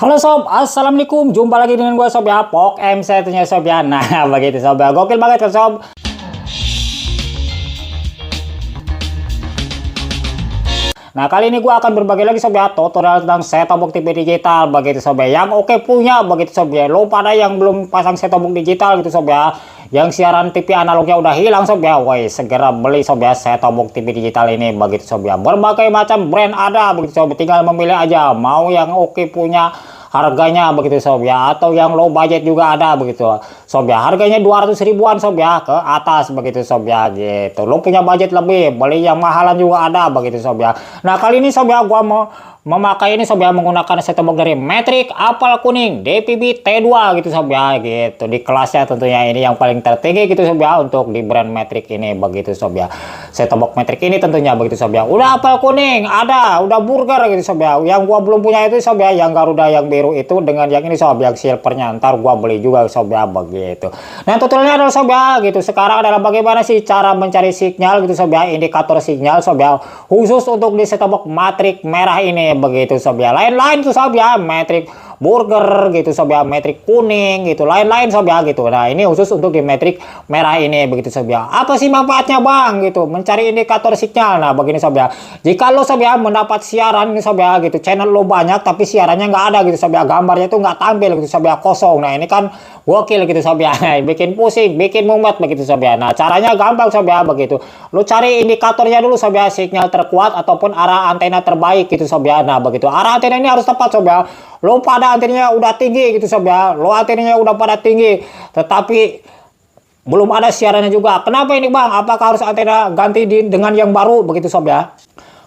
Halo sob, assalamualaikum. Jumpa lagi dengan gue sob ya, Pok MC tentunya sob ya. Nah begitu sob ya, gokil banget kan sob. Nah kali ini gue akan berbagi lagi sob ya, tutorial tentang set-top box TV digital begitu sob ya. Yang oke punya begitu sob ya. Lo pada yang belum pasang set-top box digital gitu sob ya, yang siaran TV analognya udah hilang sob ya, woi segera beli sob ya set-top box TV digital ini begitu sob ya. Berbagai macam brand ada begitu sob, tinggal memilih aja mau yang oke punya harganya begitu sob ya, atau yang low budget juga ada begitu sob ya. Harganya 200 ribuan sob ya ke atas begitu sob ya gitu. Lo punya budget lebih, beli yang mahalan juga ada begitu sob ya. Nah kali ini sob ya gua mau memakai ini sob ya, menggunakan set-top box dari Matrix Apel Kuning DPB T2 gitu sob ya gitu. Di kelasnya tentunya ini yang paling tertinggi gitu sob ya untuk di brand Matrix ini begitu sob ya. Set-top box Matrix ini tentunya begitu sob ya. Udah apel kuning ada, udah burger gitu sob ya. Yang gua belum punya itu sob ya, yang Garuda yang biru itu dengan yang ini sob, yang silvernya ntar gua beli juga sob ya begitu. Nah tutorialnya adalah sob ya gitu. Sekarang adalah bagaimana sih cara mencari sinyal gitu sob ya, indikator sinyal sob ya, khusus untuk di set-top box Matrix merah ini begitu sob ya. Lain-lain tuh sob ya, Matrix burger gitu sob ya, Matrix kuning gitu, lain-lain sob ya gitu. Nah ini khusus untuk di Matrix merah ini begitu sob ya. Apa sih manfaatnya bang gitu, mencari indikator sinyal? Nah begini sob ya, jika lo sob ya mendapat siaran sob ya gitu, channel lo banyak tapi siarannya nggak ada gitu sob ya, gambarnya tuh nggak tampil gitu sob ya, kosong. Nah ini kan gokil gitu sob ya, bikin pusing, bikin mumet begitu sob ya. Nah caranya gampang sob ya begitu, lo cari indikatornya dulu sob ya, sinyal terkuat ataupun arah antena terbaik gitu sob ya. Nah begitu, arah antena ini harus tepat sob ya. Lo pada antenanya udah tinggi gitu sob ya, lo antenanya udah pada tinggi tetapi belum ada siarannya juga. Kenapa ini bang? Apakah harus antena ganti dengan yang baru begitu sob ya?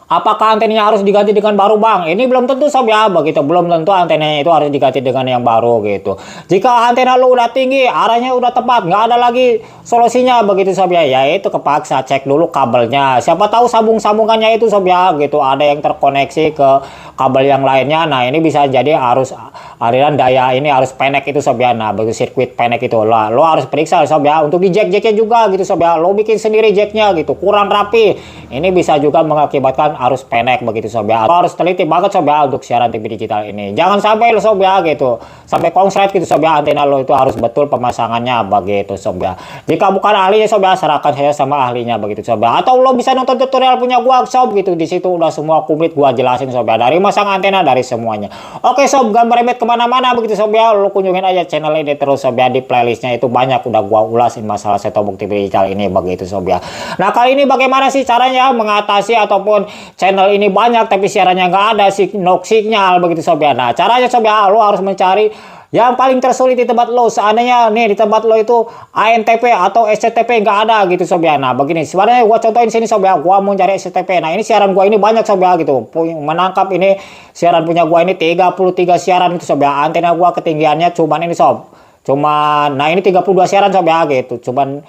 Apakah antenanya harus diganti dengan baru bang? Ini belum tentu sob ya begitu, belum tentu antenanya itu harus diganti dengan yang baru gitu. Jika antena lo udah tinggi, arahnya udah tepat, nggak ada lagi solusinya begitu sob ya, yaitu kepaksa cek dulu kabelnya. Siapa tahu sambungannya itu sob ya gitu, ada yang terkoneksi ke kabel yang lainnya. Nah ini bisa jadi arus aliran daya ini harus pendek itu sob ya. Nah begitu sirkuit pendek itu lah, lo harus periksa sob ya. Untuk di jack-jacknya juga gitu sob ya, lo bikin sendiri jacknya gitu, kurang rapi, ini bisa juga mengakibatkan arus pendek begitu sob ya. Lo harus teliti banget sob ya untuk siaran TV digital ini, jangan sampai lo sob ya gitu sampai konslet gitu sob ya. Antena lo itu harus betul pemasangannya begitu sob ya. Jika bukan ahlinya sob ya, serahkan saya sama ahlinya begitu sob ya. Atau lo bisa nonton tutorial punya gua sob gitu, di situ udah semua komplit gua jelasin sob ya, dari masang antena, dari semuanya. Oke sob, gambar remet kemana-mana begitu sob ya, lo kunjungin aja channel ini terus sob ya. Di playlistnya itu banyak udah gua ulasin masalah set-top box TV digital ini begitu sob ya. Nah kali ini bagaimana sih caranya mengatasi ataupun channel ini banyak tapi siarannya nggak ada sinyal begitu sob ya. Nah caranya sob ya, lo harus mencari yang paling tersulit di tempat lo. Seandainya nih di tempat lo itu ANTP atau SCTP nggak ada gitu sob ya. Nah begini sebenarnya gua contohin sini sob ya, gua mau cari SCTP. Nah ini siaran gua ini banyak sob ya gitu, menangkap ini siaran punya gua ini 33 siaran gitu sob ya. Antena gua ketinggiannya cuman ini sob, cuman nah ini 32 siaran sob ya gitu, cuman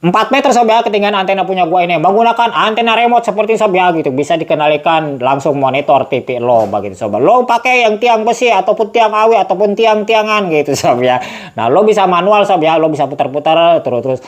4 meter sob ya ketinggian antena punya gua ini, menggunakan antena remote seperti sob ya gitu, bisa dikendalikan langsung monitor TV lo begitu sob. Lo pakai yang tiang besi ataupun tiang awi ataupun tiang-tiangan gitu sob ya. Nah lo bisa manual sob ya, lo bisa putar-putar terus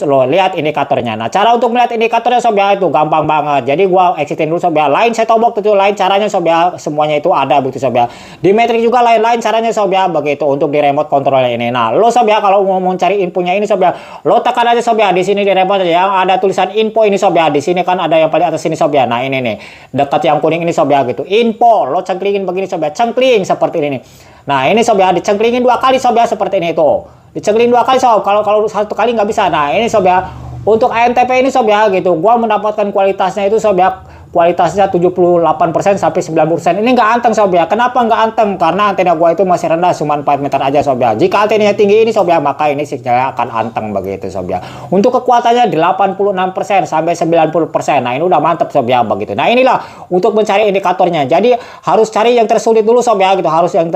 lo lihat indikatornya. Nah cara untuk melihat indikatornya sob ya itu gampang banget. Jadi gua exitin dulu sob ya, lain set-top box itu lain caranya sob ya, semuanya itu ada begitu sob ya. Di Matrix juga lain-lain caranya sob ya begitu untuk di remote control ini. Nah lo sob ya kalau mau cari infonya ini sob ya, lo tekan aja sob ya di sini di remote yang ada tulisan info ini sob ya. Di sini kan ada yang paling atas ini sob ya. Nah ini nih dekat yang kuning ini sob ya gitu, info. Lo cengklingin begini sob ya, cengkling seperti ini. Nah ini sob ya, dicengklingin 2 kali sob ya seperti ini tuh, dicengklingin 2 kali sob. Kalau 1 kali nggak bisa. Nah ini sob ya, untuk ANTP ini sob ya gitu, gua mendapatkan kualitasnya itu sob ya, kualitasnya 78% sampai 90%. Ini nggak anteng sob ya. Kenapa nggak anteng? Karena antena gua itu masih rendah, cuma 4 meter aja sob ya. Jika antenanya tinggi ini sob ya, maka ini sinyalnya akan anteng begitu sob ya. Untuk kekuatannya 86% sampai 90%. Nah ini udah mantep sob ya begitu. Nah inilah untuk mencari indikatornya. Jadi harus cari yang tersulit dulu sob ya gitu, harus yang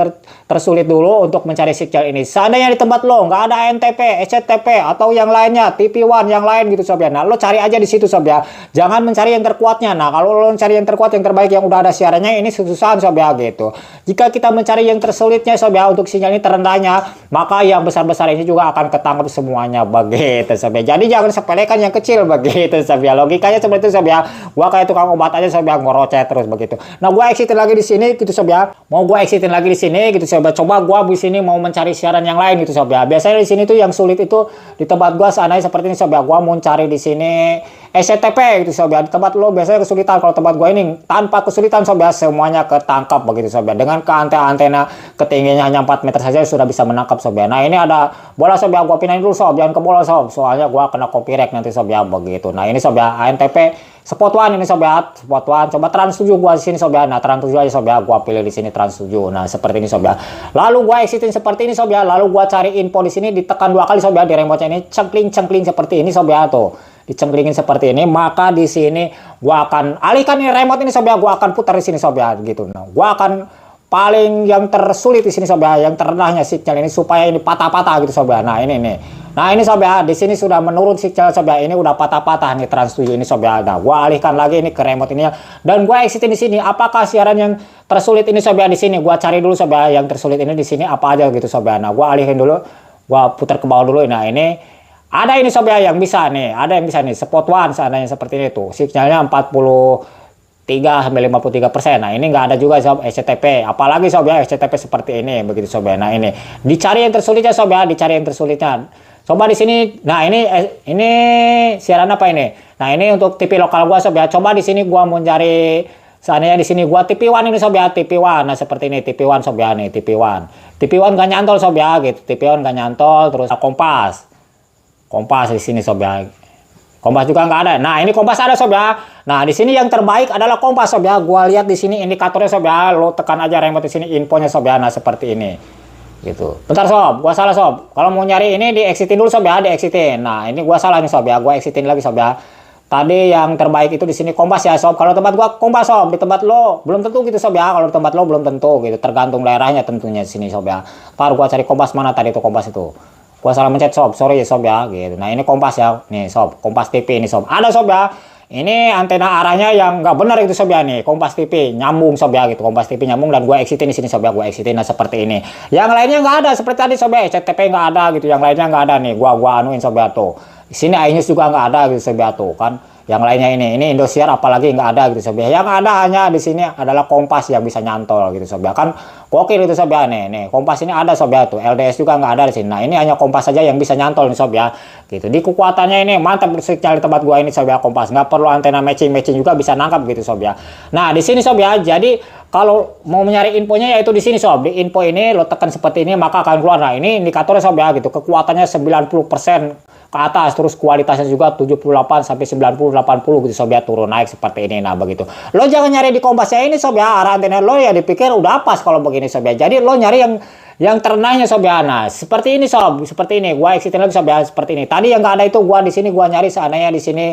tersulit dulu untuk mencari sinyal ini. Seandainya di tempat lo nggak ada ANTP, SCTP atau yang lainnya, TV One yang lain gitu sob ya. Nah lo cari aja di situ sob ya. Jangan mencari yang terkuatnya. Nah kalau Kalau lo cari yang terkuat, yang terbaik, yang udah ada siarannya, ini susah sob ya gitu. Jika kita mencari yang tersulitnya sob ya, untuk sinyal ini terendahnya, maka yang besar-besar ini juga akan ketangkap semuanya begitu sob ya. Jadi jangan sepelekan yang kecil begitu sob ya. Logikanya seperti itu sob ya. Gua kayak tukang obat aja sob ya, ngorocet terus begitu. Nah, gua exitin lagi di sini gitu sob ya. Mau gua exitin lagi di sini gitu sob ya. Coba gua di sini mau mencari siaran yang lain gitu sob ya. Biasanya di sini tuh yang sulit itu di tempat gua seandainya seperti ini sob ya. Gua mau cari di sini SCTP gitu sob ya. Di tempat lo biasanya kesulitan, kalau tempat gua ini tanpa kesulitan sob ya, semuanya ketangkap begitu sob ya. Dengan ke antena ketinggiannya hanya 4 meter saja sudah bisa menangkap sob ya. Nah, ini ada bola sob ya, gua pindahin dulu sob, jangan ke bola sob, soalnya gua kena copyright nanti sob ya begitu. Nah, ini sob ya, ANTP spot one ini sob ya, spot one. Coba trans 7 gua di sini sob ya. Nah, trans 7 aja sob ya, gua pilih di sini trans 7. Nah, seperti ini sob ya. Lalu gua exitin seperti ini sob ya. Lalu gua cari info di sini, ditekan 2 kali sob ya, di remote-nya ini cengkling seperti ini sob ya tuh. Dicenglingin seperti ini, maka di sini gua akan alihkan ini remote ini sob ya, gua akan putar di sini sob ya gitu. Nah, gua akan paling yang tersulit di sini sob ya, yang terendahnya sinyal ini supaya ini patah-patah gitu sob ya. Nah, ini nih. Nah, ini sob ya, di sini sudah menurun sinyal sob ya. Ini udah patah-patah nih trans 7 ini sob ya. Nah, gua alihkan lagi ini ke remote ini ya. Dan gua exitin di sini. Apakah siaran yang tersulit ini sob ya di sini? Gua cari dulu sob ya, yang tersulit ini di sini apa aja gitu sob ya. Nah, gua alihin dulu. Gua putar ke bawah dulu. Nah, ini ada ini sob ya yang bisa nih, ada yang bisa nih, spot one seandainya seperti ini tuh, sinyalnya 43-53%. Nah, ini nggak ada juga sob SCTP, apalagi sob ya SCTP seperti ini begitu sob ya. Nah, ini dicari yang tersulitnya sob ya, dicari yang tersulitnya. Coba di sini, nah ini siaran apa ini? Nah, ini untuk TV lokal gua sob ya. Coba di sini gua mau cari, seandainya di sini gua TV1 ini sob ya, TV1. Nah, seperti ini TV1 sob ya nih, TV1. TV1 nggak nyantol sob ya gitu, TV1 nggak nyantol. Terus Kompas di sini sob ya. Kompas juga nggak ada. Nah, ini Kompas ada sob ya. Nah, di sini yang terbaik adalah Kompas sob ya. Gua lihat di sini indikatornya sob ya. Lo tekan aja remote di sini infonya sob ya. Nah, seperti ini. Gitu. Bentar sob, gua salah sob. Kalau mau nyari ini di exitin dulu sob ya, di exitin. Nah, ini gua salah nih sob ya. Gua exitin lagi sob ya. Tadi yang terbaik itu di sini Kompas ya sob. Kalau tempat gua Kompas sob, di tempat lo belum tentu gitu sob ya. Kalau di tempat lo belum tentu gitu. Tergantung daerahnya tentunya di sini sob ya. Ntar gua cari Kompas mana tadi itu Kompas itu. Gua salah mencet sob, sorry ya sob ya gitu. Nah, ini Kompas ya, nih sob, Kompas TV ini sob, ada sob ya. Ini antena arahnya yang nggak benar itu sob ya nih, Kompas TV nyambung sob ya gitu, Kompas TV nyambung. Dan gua exitin di sini sob ya, gua exitin. Nah, seperti ini. Yang lainnya nggak ada seperti tadi sob ya, SCTP nggak ada gitu, yang lainnya nggak ada nih. Gua anuin sob ya tuh. Di sini iNews juga nggak ada gitu sob ya tuh kan. Yang lainnya ini Indosiar apalagi nggak ada gitu sob ya. Yang ada hanya di sini adalah Kompas yang bisa nyantol gitu sob ya kan. Gokil itu sob ya nih Kompas ini ada sob ya tuh. LDS juga nggak ada di sini. Nah, ini hanya Kompas saja yang bisa nyantol nih sob ya gitu. Di kekuatannya ini mantap sinyal di tempat gua ini sob ya, Kompas nggak perlu antena matching juga bisa nangkap gitu sob ya. Nah, di sini sob ya, jadi kalau mau mencari infonya yaitu di sini sob, di info ini lo tekan seperti ini maka akan keluar. Nah, ini indikatornya sob ya gitu, kekuatannya 90% ke atas, terus kualitasnya juga 78 sampai 90 80 gitu sob ya, turun naik seperti ini. Nah, begitu. Lo jangan nyari di Kompasnya ini sob ya, arah antena lo ya dipikir udah pas kalau begini sob ya. Jadi lo nyari yang terendahnya sob ya. Nah, seperti ini sob, seperti ini. Gua exitin lagi sob ya, seperti ini. Tadi yang nggak ada itu gua di sini gua nyari seandainya di sini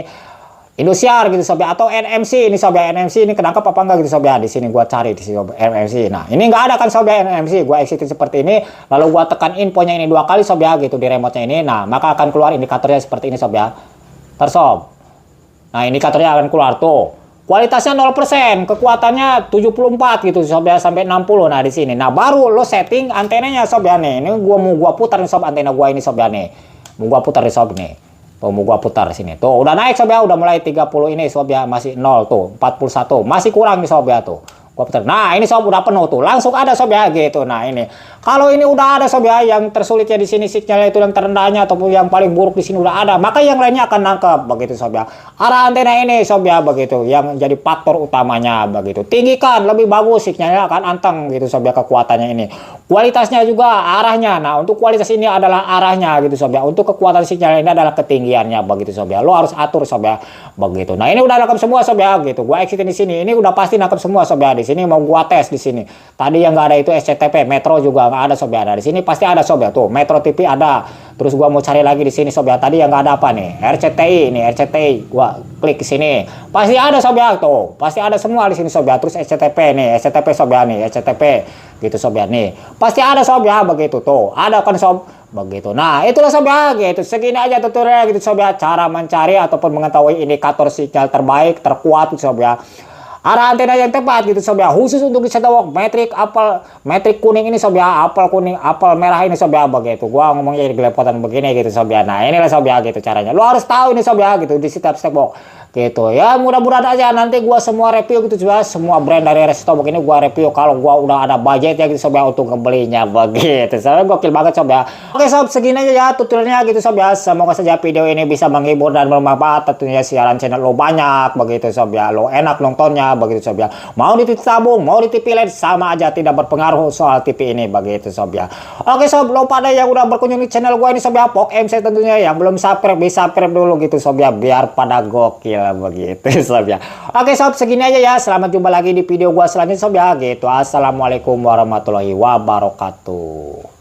Indosiar gitu sob ya, atau NMC ini sob ya. NMC ini kenapa apa enggak gitu sob ya. Di sini gua cari di sini NMC. Nah, ini enggak ada kan sob ya NMC. Gua exitin seperti ini, lalu gua tekan infonya ini 2 kali sob ya gitu di remote-nya ini. Nah, maka akan keluar indikatornya seperti ini sob ya. Ntar sob. Nah, indikatornya akan keluar tuh. Kualitasnya 0%, kekuatannya 74 gitu sob ya sampai 60. Nah, di sini. Nah, baru lo setting antenanya sob ya nih. Ini gua putar nih sob antena gua ini sob ya nih. Mau gua putar di sob nih. Tuh, mau gua putar sini. Tuh, udah naik sob ya, udah mulai 30 ini sob ya, masih 0 tuh, 41. Masih kurang nih sob ya tuh. Gua putar. Nah, ini sob udah penuh tuh. Langsung ada sob ya gitu. Nah, ini. Kalau ini udah ada sob ya, yang tersulitnya di sini sinyalnya itu yang terendahnya ataupun yang paling buruk di sini udah ada, maka yang lainnya akan nangkep begitu sob ya. Arah antena ini sob ya begitu, yang jadi faktor utamanya begitu. Tinggikan lebih bagus sinyalnya akan anteng gitu sob ya, kekuatannya ini. Kualitasnya juga arahnya. Nah, untuk kualitas ini adalah arahnya gitu sob ya. Untuk kekuatan sinyal ini adalah ketinggiannya begitu sob ya. Lo harus atur sob ya begitu. Nah, ini udah nangkep semua sob ya gitu. Gua exitin di sini. Ini udah pasti nangkep semua sob ya. Di sini mau gua tes di sini. Tadi yang nggak ada itu SCTP, Metro juga nggak ada sob ya. Nah, di sini pasti ada sob ya tuh. Metro TV ada. Terus gua mau cari lagi di sini sob ya. Tadi yang nggak ada apa nih? RCTI nih, RCTI. Gua klik ke sini. Pasti ada sob ya tuh. Pasti ada semua di sini sob ya. Terus SCTP nih, SCTP sob ya nih, SCTP gitu sob ya nih. Pasti ada sob ya begitu tuh. Ada kan sob begitu. Nah, itulah sob ya gitu. Segini aja tutorial gitu sob ya, cara mencari ataupun mengetahui indikator sinyal terbaik, terkuat sob ya. Ada antena yang tepat gitu sob ya, khusus untuk di set-top box metrik kuning ini sob ya, apel kuning, apel merah ini sob ya, begitu. Gua ngomongnya jadi gelepotan begini gitu sob ya. Nah, inilah sob ya gitu caranya. Lu harus tahu ini sob ya gitu di setiap set-top box gitu ya. Mudah-mudahan aja nanti gua semua review gitu juga, semua brand dari set-top box ini gua review kalau gua udah ada budget ya gitu sob ya untuk ngebelinya begitu. Soalnya gokil banget sob ya. Oke sob, segini aja ya tutorialnya gitu sob ya. Semoga saja video ini bisa menghibur dan bermanfaat. Tentunya siaran channel lo banyak begitu sob ya, lo enak nontonnya begitu sob ya. Mau di TV tabung, mau di TV LED sama aja, tidak berpengaruh soal TV ini begitu sob ya. Oke sob, lo pada yang udah berkunjung di channel gua ini sob ya, Pok MC tentunya, yang belum subscribe bisa subscribe dulu gitu sob ya, biar pada gokil begitu sob ya. Oke sob, segini aja ya. Selamat jumpa lagi di video gua selanjutnya sob ya gitu. Assalamualaikum warahmatullahi wabarakatuh.